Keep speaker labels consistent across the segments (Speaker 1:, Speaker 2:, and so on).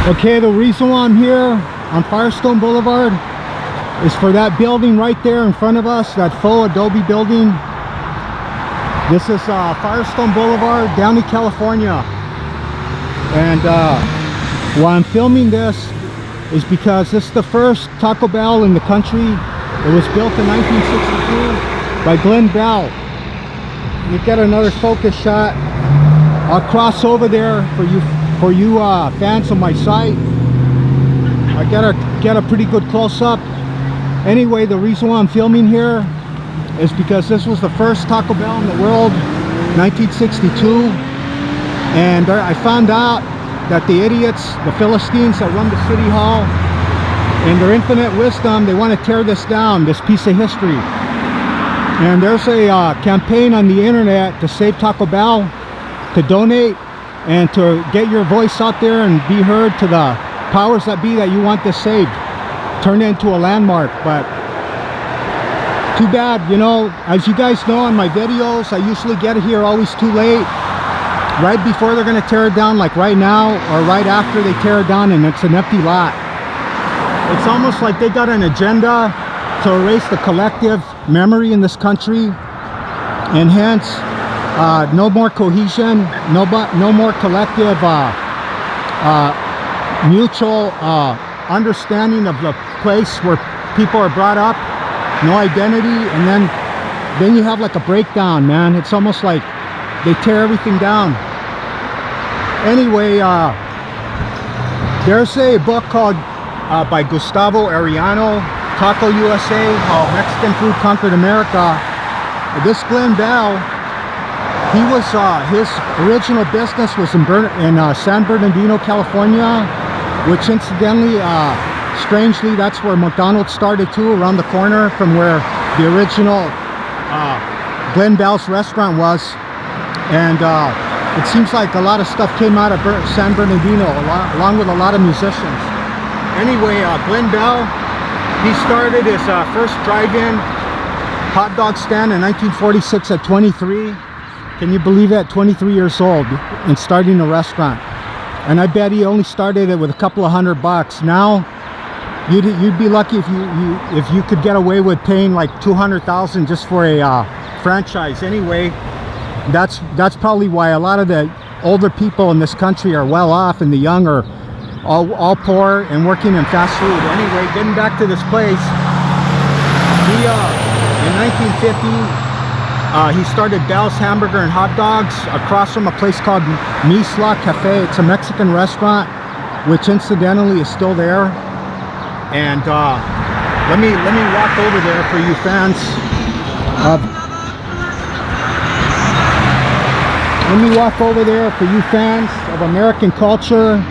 Speaker 1: Okay, the reason why I'm here on Firestone Boulevard is for that building right there in front of us, that faux adobe building. This is Firestone Boulevard, Downey, California. And why I'm filming this is because this is the first Taco Bell in the country. It was built in 1962 by Glen Bell. You get another focus shot. I'll cross over there for you fans of my site. I gotta get a pretty good close-up. Anyway, the reason why I'm filming here is because this was the first Taco Bell in the world, 1962. And I found out that the idiots, the Philistines that run the city hall, in their infinite wisdom, they want to tear this down, this piece of history. And there's a campaign on the internet to save Taco Bell, to donate, and to get your voice out there and be heard to the powers that be that you want this saved, turn it into a landmark. But too bad, you know, as you guys know in my videos, I usually get here always too late, right before they're going to tear it down, like right now or right after they tear it down and it's an empty lot. It's almost like they got an agenda to erase the collective memory in this country, and hence no more cohesion, no more collective mutual understanding of the place where people are brought up, no identity. And then you have like a breakdown, man. It's almost like they tear everything down. Anyway, there's a book called by Gustavo Arellano, Taco USA, How Mexican Food Conquered America. This Glen Bell, he was his original business was in San Bernadino, California, which incidentally, strangely, that's where McDonald's started too, around the corner from where the original Glen Bell's restaurant was. And it seems like a lot of stuff came out of San Bernadino, along with a lot of musicians. Anyway, Glen Bell, he started his first drive-in hot dog stand in 1946 at 23. Can you believe that? 23 years old and starting a restaurant. And I bet he only started it with a couple of $100. Now, you'd be lucky if you could get away with paying like $200,000 just for a franchise. Anyway, that's probably why a lot of the older people in this country are well off, and the young are all poor and working in fast food. Anyway, getting back to this place, he in 1950 he started Bell's Hamburger and Hot Dogs across from a place called MITLA CAFE. It's a Mexican restaurant, which incidentally is still there. And let me walk over there for you fans. Let me walk over there for you fans of American culture,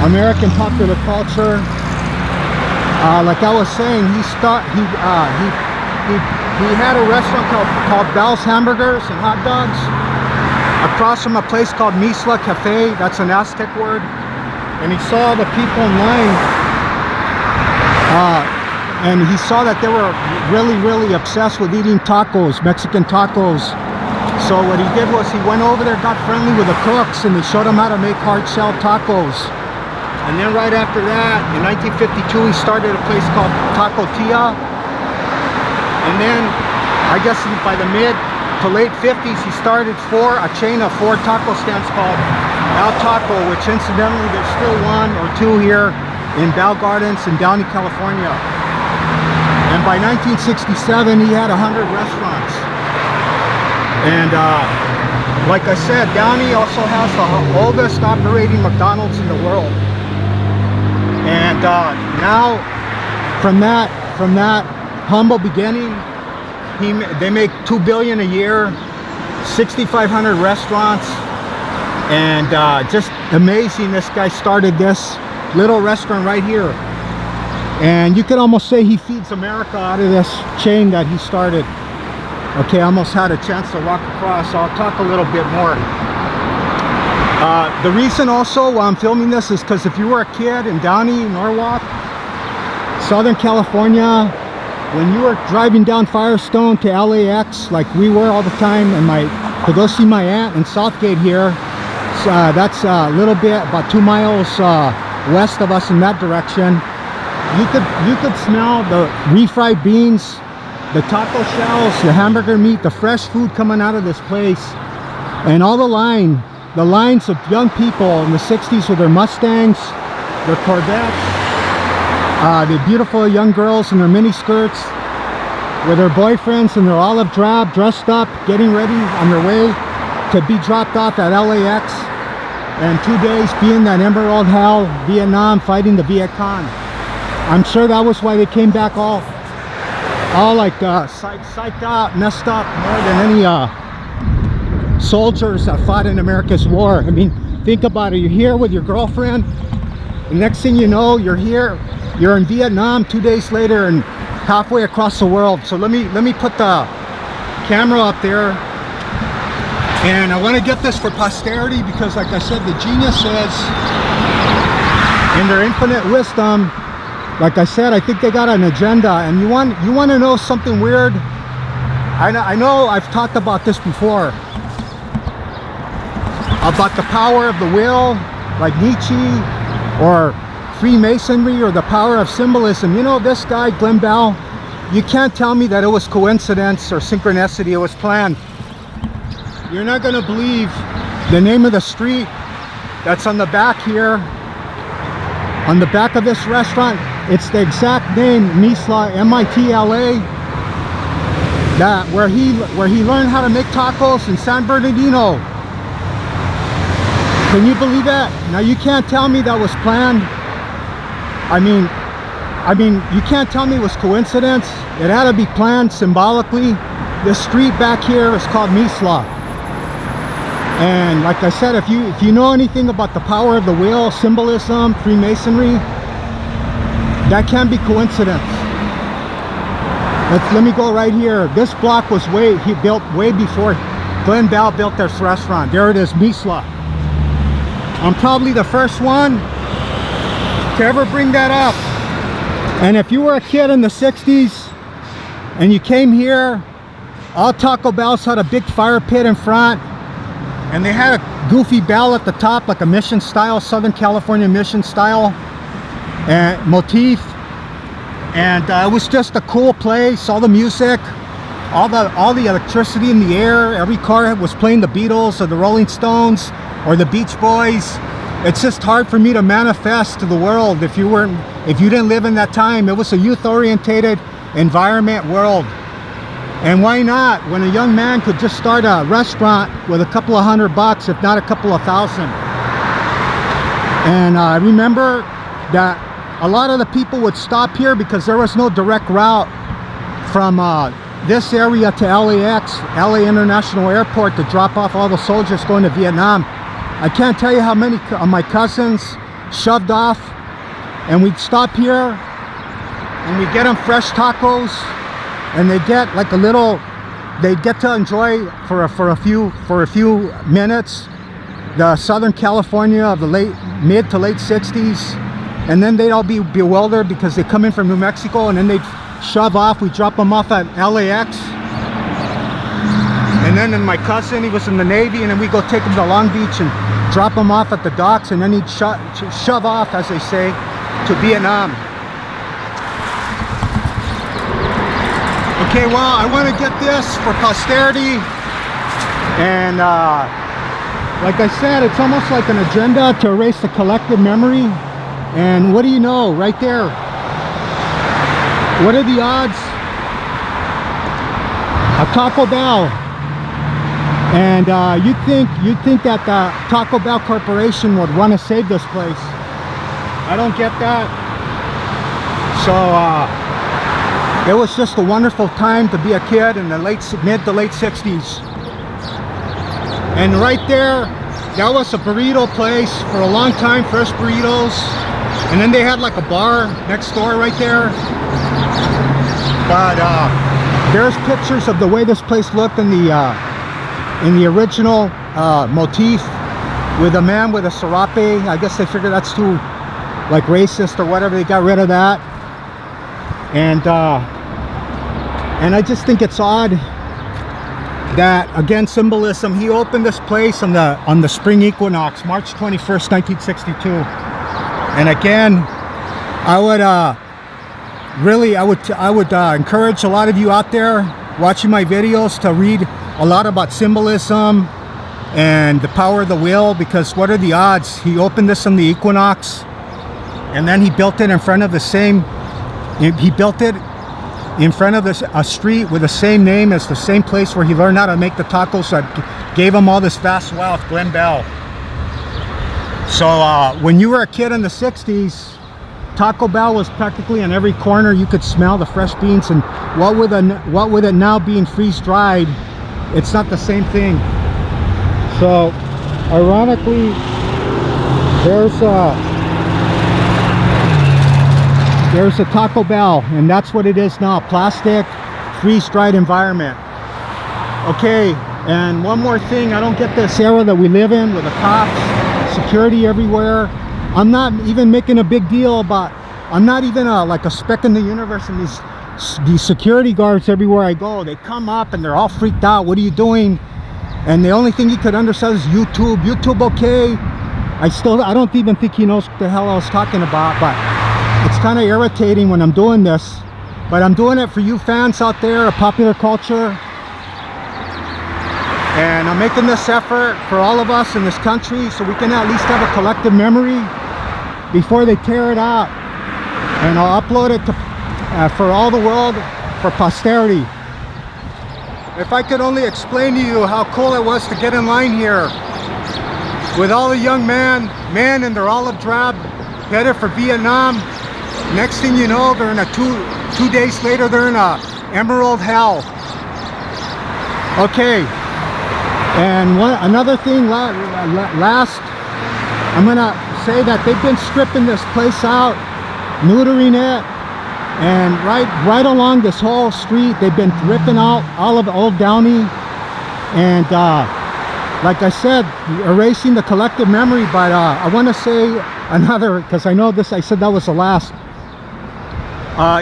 Speaker 1: American popular culture. Like I was saying, he had a restaurant called Bell's Hamburgers and Hot Dogs across from a place called MITLA CAFE. That's an Aztec word. And he saw the people in line, and he saw that they were really obsessed with eating tacos, Mexican tacos. So what he did was he went over there, got friendly with the cooks, and they showed him how to make hard shell tacos. And then right after that, in 1952, he started a place called Taco Tia. And then, I guess by the mid to late 50s, he started a chain of 4 taco stands called El Taco, which incidentally, there's still 1 or 2 here in Bell Gardens in Downey, California. And by 1967, he had 100 restaurants. And like I said, Downey also has the oldest operating McDonald's in the world. And now, from that humble beginning, they make $2 billion a year, 6,500 restaurants, and just amazing. This guy started this little restaurant right here, and you could almost say he feeds America out of this chain that he started. Okay, I almost had a chance to walk across, so I'll talk a little bit more. The reason also why I'm filming this is because if you were a kid in Downey, Norwalk, Southern California, when you were driving down Firestone to LAX, like we were all the time, and to go see my aunt in Southgate here, that's a little bit, about 2 miles west of us in that direction. You could smell the refried beans, the taco shells, the hamburger meat, the fresh food coming out of this place. And all the lines of young people in the 60s with their Mustangs, their Corvettes, the beautiful young girls in their mini skirts with their boyfriends in their olive drab, dressed up, getting ready on their way to be dropped off at LAX, and 2 days being that emerald hell, Vietnam, fighting the Viet Cong. I'm sure that was why they came back all like psyched out, messed up, more than any soldiers that fought in America's war. I mean, think about it. You're here with your girlfriend, the next thing you know, you're here, you're in Vietnam 2 days later and halfway across the world. So let me put the camera up there, and I want to get this for posterity, because like I said, the geniuses in their infinite wisdom, like I said, I think they got an agenda. And you want to know something weird? I know I've talked about this before, about the power of the will, like Nietzsche, or Freemasonry, or the power of symbolism. You know, this guy Glen Bell, you can't tell me that it was coincidence or synchronicity. It was planned. You're not going to believe the name of the street that's on the back here, on the back of this restaurant. It's the exact name, MITLA, M-I-T-L-A, that where he learned how to make tacos in San Bernadino. Can you believe that? Now you can't tell me that was planned. I mean, you can't tell me it was coincidence. It had to be planned symbolically. This street back here is called MITLA. And like I said, if you know anything about the power of the will, symbolism, Freemasonry, that can't be coincidence. Let me go right here. This block was built way before Glen Bell built this restaurant. There it is, MITLA. I'm probably the first one to ever bring that up. And if you were a kid in the 60s and you came here, all Taco Bells had a big fire pit in front, and they had a goofy bell at the top, like a mission style, Southern California mission style motif. And it was just a cool place. All the music, all the electricity in the air. Every car was playing the Beatles or the Rolling Stones or the Beach Boys. It's just hard for me to manifest to the world if you didn't live in that time. It was a youth-orientated environment world. And why not, when a young man could just start a restaurant with a couple of $100, if not a couple of thousand. And I remember that a lot of the people would stop here because there was no direct route from this area to LAX, LA International Airport, to drop off all the soldiers going to Vietnam. I can't tell you how many of my cousins shoved off, and we'd stop here and we'd get them fresh tacos, and they get like they'd get to enjoy for a few minutes the Southern California of the mid to late 60s, and then they'd all be bewildered because they come in from New Mexico, and then they'd shove off. We drop them off at LAX, and then my cousin, he was in the Navy, and then we go take him to Long Beach and drop him off at the docks, and then he'd shove off, as they say, to Vietnam. Okay, well, I want to get this for posterity, and like I said, it's almost like an agenda to erase the collective memory. And what do you know, right there, what are the odds? A Taco Bell, and you'd think that the Taco Bell Corporation would want to save this place. I don't get that. So it was just a wonderful time to be a kid in the mid to late 60s. And right there, that was a burrito place for a long time, fresh burritos. And then they had like a bar next door right there. But there's pictures of the way this place looked in the original motif, with a man with a serape. I guess they figured that's too like racist or whatever. They got rid of that. And I just think it's odd that, again, symbolism, he opened this place on the Spring Equinox, March 21st, 1962. And again, I would encourage a lot of you out there watching my videos to read a lot about symbolism and the power of the will, because what are the odds? He opened this on the Equinox, and then he built it in front of the same, he built it in front of a street with the same name as the same place where he learned how to make the tacos that gave him all this vast wealth, Glen Bell. So when you were a kid in the 60s, Taco Bell was practically on every corner. You could smell the fresh beans, and what with it now being freeze-dried, it's not the same thing. So ironically, there's a Taco Bell, and that's what it is now, plastic freeze-dried environment. Okay, and one more thing, I don't get this era that we live in with the cops, security everywhere. I'm not even making a big deal about, I'm not even like a speck in the universe, and these security guards everywhere I go, they come up and they're all freaked out. What are you doing? And the only thing he could understand is YouTube. YouTube, okay. I don't even think he knows what the hell I was talking about, but it's kind of irritating when I'm doing this. But I'm doing it for you fans out there of popular culture. And I'm making this effort for all of us in this country so we can at least have a collective memory before they tear it out. And I'll upload it to, for all the world, for posterity. If I could only explain to you how cool it was to get in line here with all the young men in their olive drab, headed for Vietnam. Next thing you know, they're in a two days later, they're in a emerald hell. Okay. And another thing, last, I'm gonna say that they've been stripping this place out, neutering it, and right along this whole street, they've been ripping out all of old Downey, and like I said, erasing the collective memory. But I want to say another, because I know this, I said that was the last.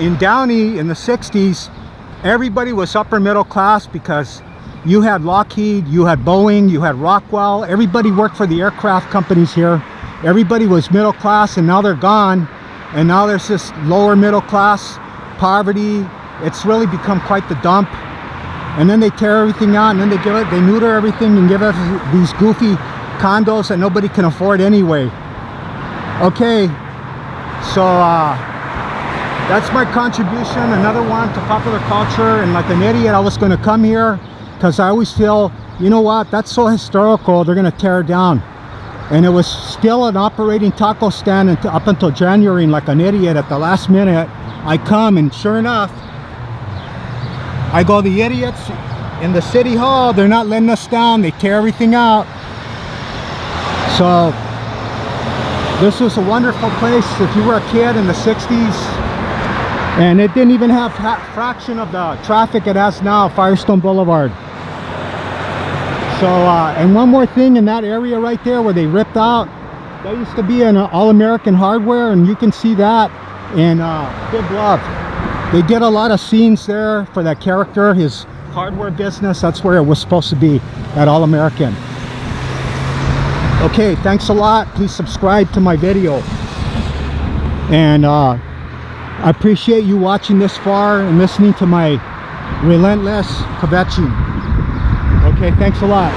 Speaker 1: In Downey in the 60s, everybody was upper middle class because you had Lockheed, you had Boeing, you had Rockwell. Everybody worked for the aircraft companies here. Everybody was middle class, and now they're gone. And now there's this lower middle class, poverty. It's really become quite the dump. And then they tear everything out, and then they neuter everything and give us these goofy condos that nobody can afford anyway. Okay, so that's my contribution, another one to popular culture. And like an idiot, I was going to come here because I always feel, you know what, that's so historical, they're going to tear it down. And it was still an operating taco stand up until January, and like an idiot at the last minute, I come, and sure enough, I go, the idiots in the city hall, they're not letting us down, they tear everything out. So this was a wonderful place if you were a kid in the 60s, and it didn't even have a fraction of the traffic it has now, Firestone Boulevard. So, and one more thing, in that area right there where they ripped out, that used to be an All-American Hardware, and you can see that in Big Love. They did a lot of scenes there for that character, his hardware business. That's where it was supposed to be, at All-American. Okay, thanks a lot. Please subscribe to my video. And I appreciate you watching this far and listening to my relentless kvetching. Okay, thanks a lot.